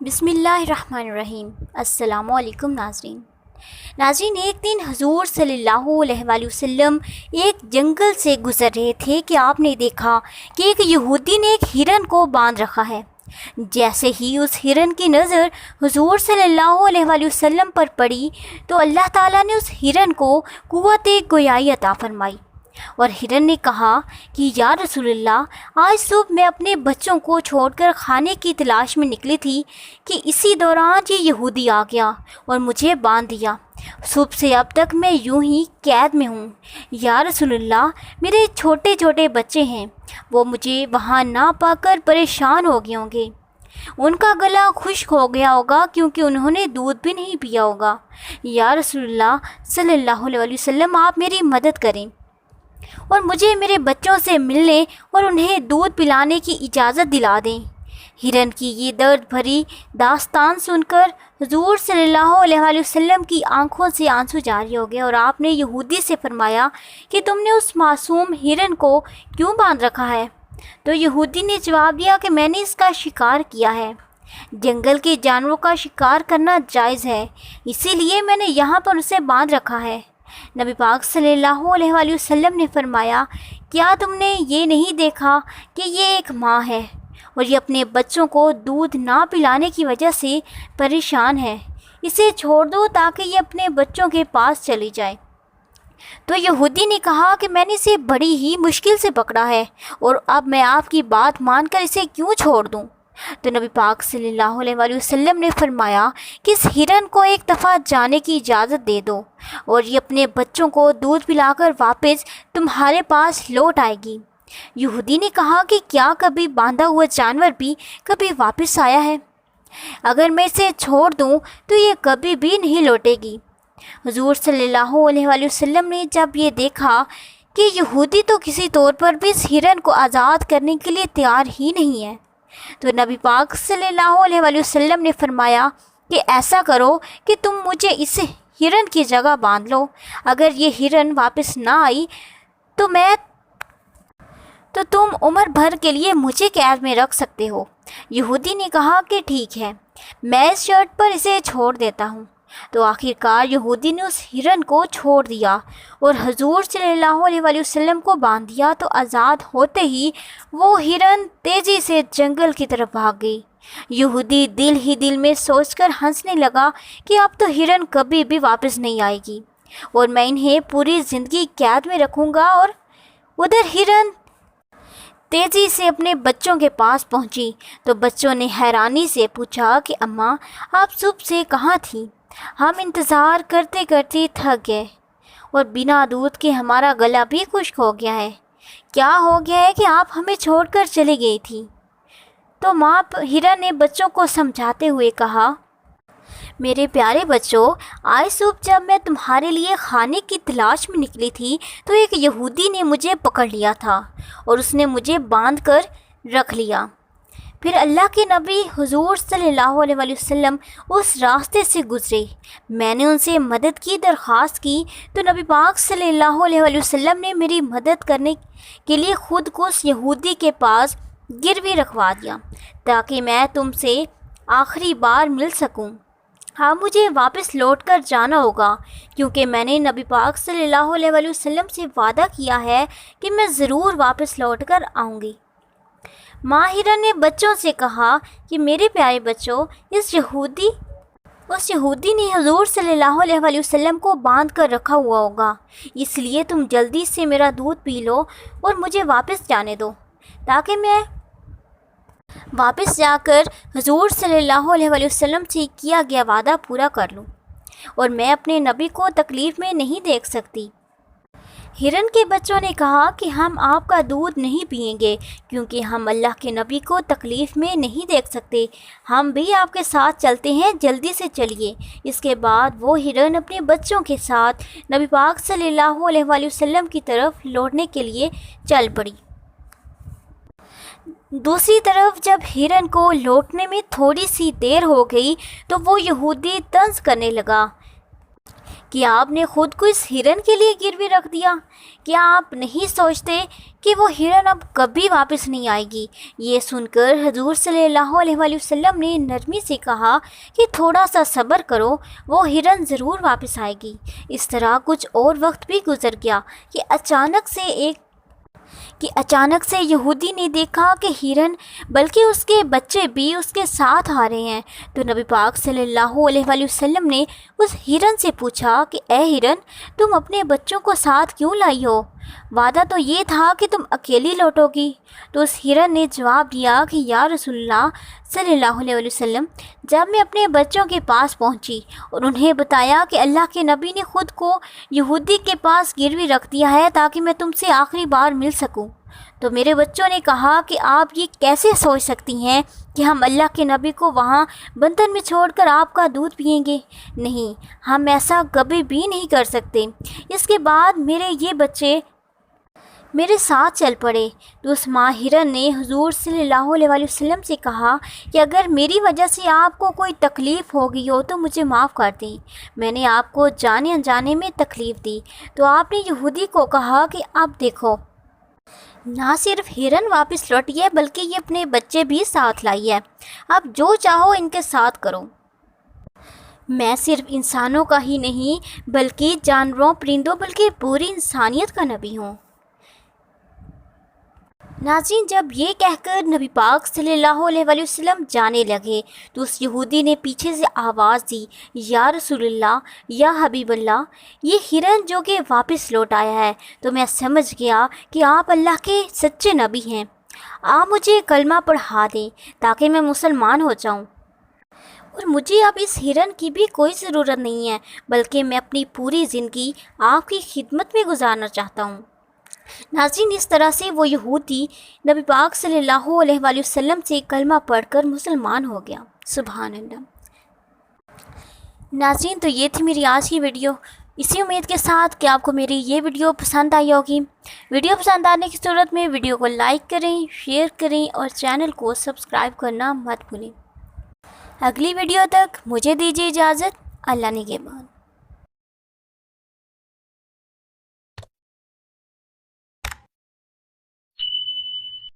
بسم اللہ الرحمن الرحیم۔ السلام علیکم ناظرین، ایک دن حضور صلی اللہ علیہ وآلہ وسلم ایک جنگل سے گزر رہے تھے کہ آپ نے دیکھا کہ ایک یہودی نے ایک ہرن کو باندھ رکھا ہے۔ جیسے ہی اس ہرن کی نظر حضور صلی اللہ علیہ وآلہ وسلم پر پڑی تو اللہ تعالیٰ نے اس ہرن کو قوت گویائی عطا فرمائی، اور ہرن نے کہا کہ یا رسول اللہ، آج صبح میں اپنے بچوں کو چھوڑ کر کھانے کی تلاش میں نکلی تھی کہ اسی دوران یہ یہودی آ گیا اور مجھے باندھ دیا۔ صبح سے اب تک میں یوں ہی قید میں ہوں۔ یا رسول اللہ، میرے چھوٹے چھوٹے بچے ہیں، وہ مجھے وہاں نہ پا کر پریشان ہو گئے ہوں گے۔ ان کا گلا خشک ہو گیا ہوگا کیونکہ انہوں نے دودھ بھی نہیں پیا ہوگا۔ یا رسول اللہ صلی اللہ علیہ وسلم، آپ میری مدد کریں اور مجھے میرے بچوں سے ملنے اور انہیں دودھ پلانے کی اجازت دلا دیں۔ ہرن کی یہ درد بھری داستان سن کر حضور صلی اللہ علیہ وآلہ وسلم کی آنکھوں سے آنسو جاری ہو گئے، اور آپ نے یہودی سے فرمایا کہ تم نے اس معصوم ہرن کو کیوں باندھ رکھا ہے؟ تو یہودی نے جواب دیا کہ میں نے اس کا شکار کیا ہے۔ جنگل کے جانوروں کا شکار کرنا جائز ہے، اسی لیے میں نے یہاں پر اسے باندھ رکھا ہے۔ نبی پاک صلی اللہ علیہ وآلہ وسلم نے فرمایا، کیا تم نے یہ نہیں دیکھا کہ یہ ایک ماں ہے اور یہ اپنے بچوں کو دودھ نہ پلانے کی وجہ سے پریشان ہے؟ اسے چھوڑ دو تاکہ یہ اپنے بچوں کے پاس چلی جائے۔ تو یہودی نے کہا کہ میں نے اسے بڑی ہی مشکل سے پکڑا ہے، اور اب میں آپ کی بات مان کر اسے کیوں چھوڑ دوں؟ تو نبی پاک صلی اللہ علیہ وآلہ وسلم نے فرمایا کہ اس ہرن کو ایک دفعہ جانے کی اجازت دے دو، اور یہ اپنے بچوں کو دودھ پلا کر واپس تمہارے پاس لوٹ آئے گی۔ یہودی نے کہا کہ کیا کبھی باندھا ہوا جانور بھی کبھی واپس آیا ہے؟ اگر میں اسے چھوڑ دوں تو یہ کبھی بھی نہیں لوٹے گی۔ حضور صلی اللہ علیہ وآلہ وسلم نے جب یہ دیکھا کہ یہودی تو کسی طور پر بھی اس ہرن کو آزاد کرنے کے لیے تیار ہی نہیں ہے، تو نبی پاک صلی اللہ علیہ وآلہ وسلم نے فرمایا کہ ایسا کرو کہ تم مجھے اس ہرن کی جگہ باندھ لو۔ اگر یہ ہرن واپس نہ آئی تو تم عمر بھر کے لیے مجھے قید میں رکھ سکتے ہو۔ یہودی نے کہا کہ ٹھیک ہے، میں اس شرط پر اسے چھوڑ دیتا ہوں۔ تو آخر کار یہودی نے اس ہرن کو چھوڑ دیا اور حضور صلی اللہ علیہ وآلہ وسلم کو باندھ دیا، تو آزاد ہوتے ہی وہ ہرن تیزی سے جنگل کی طرف بھاگ گئی۔ یہودی دل ہی دل میں سوچ کر ہنسنے لگا کہ اب تو ہرن کبھی بھی واپس نہیں آئے گی اور میں انہیں پوری زندگی قید میں رکھوں گا۔ اور ادھر ہرن تیزی سے اپنے بچوں کے پاس پہنچی تو بچوں نے حیرانی سے پوچھا کہ اماں، آپ صبح سے کہاں تھیں؟ ہم انتظار کرتے کرتے تھک گئے اور بنا دودھ کے ہمارا گلا بھی خشک ہو گیا ہے۔ کیا ہو گیا ہے کہ آپ ہمیں چھوڑ کر چلی گئی تھی؟ تو ماں ہرن نے بچوں کو سمجھاتے ہوئے کہا، میرے پیارے بچوں، آج صبح جب میں تمہارے لیے کھانے کی تلاش میں نکلی تھی تو ایک یہودی نے مجھے پکڑ لیا تھا اور اس نے مجھے باندھ کر رکھ لیا۔ پھر اللہ کے نبی حضور صلی اللہ علیہ وآلہ وسلم اس راستے سے گزرے، میں نے ان سے مدد کی درخواست کی تو نبی پاک صلی اللہ علیہ وآلہ وسلم نے میری مدد کرنے کے لیے خود کو اس یہودی کے پاس گروی رکھوا دیا تاکہ میں تم سے آخری بار مل سکوں۔ ہاں، مجھے واپس لوٹ کر جانا ہوگا کیونکہ میں نے نبی پاک صلی اللہ علیہ وآلہ وسلم سے وعدہ کیا ہے کہ میں ضرور واپس لوٹ کر آؤں گی۔ ماں ہرن نے بچوں سے کہا کہ میرے پیارے بچوں، اس یہودی نے حضور صلی اللہ علیہ وآلہ وسلم کو باندھ کر رکھا ہوا ہوگا، اس لیے تم جلدی سے میرا دودھ پی لو اور مجھے واپس جانے دو تاکہ میں واپس جا کر حضور صلی اللہ علیہ وآلہ وسلم سے کیا گیا وعدہ پورا کر لوں، اور میں اپنے نبی کو تکلیف میں نہیں دیکھ سکتی۔ ہرن کے بچوں نے کہا کہ ہم آپ کا دودھ نہیں پئیں گے کیونکہ ہم اللہ کے نبی کو تکلیف میں نہیں دیکھ سکتے، ہم بھی آپ کے ساتھ چلتے ہیں، جلدی سے چلیے۔ اس کے بعد وہ ہرن اپنے بچوں کے ساتھ نبی پاک صلی اللہ علیہ وآلہ وسلم کی طرف لوٹنے کے لیے چل پڑی۔ دوسری طرف جب ہرن کو لوٹنے میں تھوڑی سی دیر ہو گئی تو وہ یہودی طنز کرنے لگا کہ آپ نے خود کو اس ہرن کے لیے گروی رکھ دیا؟ کیا آپ نہیں سوچتے کہ وہ ہرن اب کبھی واپس نہیں آئے گی؟ یہ سن کر حضور صلی اللہ علیہ وآلہ وسلم نے نرمی سے کہا کہ تھوڑا سا صبر کرو، وہ ہرن ضرور واپس آئے گی۔ اس طرح کچھ اور وقت بھی گزر گیا کہ اچانک سے یہودی نے دیکھا کہ ہرن بلکہ اس کے بچے بھی اس کے ساتھ آ رہے ہیں۔ تو نبی پاک صلی اللہ علیہ وآلہ وسلم نے اس ہرن سے پوچھا کہ اے ہرن، تم اپنے بچوں کو ساتھ کیوں لائی ہو؟ وعدہ تو یہ تھا کہ تم اکیلی لوٹو گی۔ تو اس ہرن نے جواب دیا کہ یا رسول اللہ صلی اللہ علیہ وسلم، جب میں اپنے بچوں کے پاس پہنچی اور انہیں بتایا کہ اللہ کے نبی نے خود کو یہودی کے پاس گروی رکھ دیا ہے تاکہ میں تم سے آخری بار مل سکوں، تو میرے بچوں نے کہا کہ آپ یہ کیسے سوچ سکتی ہیں کہ ہم اللہ کے نبی کو وہاں بندر میں چھوڑ کر آپ کا دودھ پئیں گے؟ نہیں، ہم ایسا کبھی بھی نہیں کر سکتے۔ اس کے بعد میرے یہ بچے میرے ساتھ چل پڑے۔ تو اس ماں ہرن نے حضور صلی اللہ علیہ وآلہ وسلم سے کہا کہ اگر میری وجہ سے آپ کو کوئی تکلیف ہو گئی ہو تو مجھے معاف کر دیں، میں نے آپ کو جانے انجانے میں تکلیف دی۔ تو آپ نے یہودی کو کہا کہ اب دیکھو، نہ صرف ہرن واپس لوٹی ہے بلکہ یہ اپنے بچے بھی ساتھ لائی ہے، اب جو چاہو ان کے ساتھ کرو۔ میں صرف انسانوں کا ہی نہیں بلکہ جانوروں، پرندوں، بلکہ پوری انسانیت کا نبی ہوں۔ ناظرین، جب یہ کہہ کر نبی پاک صلی اللہ علیہ وآلہ وسلم جانے لگے تو اس یہودی نے پیچھے سے آواز دی، یا رسول اللہ، یا حبیب اللہ، یہ ہرن جو کہ واپس لوٹ آیا ہے، تو میں سمجھ گیا کہ آپ اللہ کے سچے نبی ہیں۔ آپ مجھے کلمہ پڑھا دیں تاکہ میں مسلمان ہو جاؤں، اور مجھے اب اس ہرن کی بھی کوئی ضرورت نہیں ہے، بلکہ میں اپنی پوری زندگی آپ کی خدمت میں گزارنا چاہتا ہوں۔ ناظرین، اس طرح سے وہ یہودی نبی پاک صلی اللہ علیہ وآلہ وسلم سے کلمہ پڑھ کر مسلمان ہو گیا۔ سبحان اللہ۔ ناظرین، تو یہ تھی میری آج کی ویڈیو، اسی امید کے ساتھ کہ آپ کو میری یہ ویڈیو پسند آئی ہوگی۔ ویڈیو پسند آنے کی صورت میں ویڈیو کو لائک کریں، شیئر کریں اور چینل کو سبسکرائب کرنا مت بھولیں۔ اگلی ویڈیو تک مجھے دیجیے اجازت۔ اللہ نگہبان۔